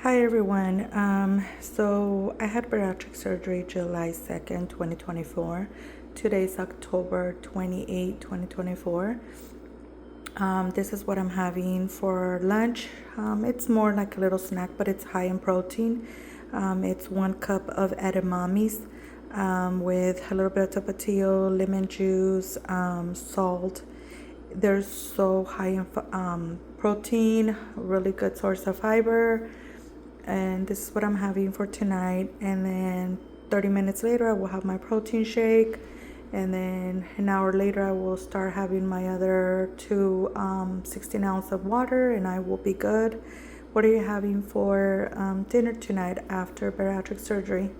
Hi everyone. So I had bariatric surgery July 2nd, 2024. Today's October 28, 2024. This is what I'm having for lunch. It's more like a little snack, but it's high in protein. It's 1 cup of edamames with a little bit of tapatio, lemon juice, salt. They're so high in protein, really good source of fiber. And this is what I'm having for tonight. And then 30 minutes later, I will have my protein shake. And then an hour later, I will start having my other two 16 ounce of water, and I will be good. What are you having for dinner tonight after bariatric surgery?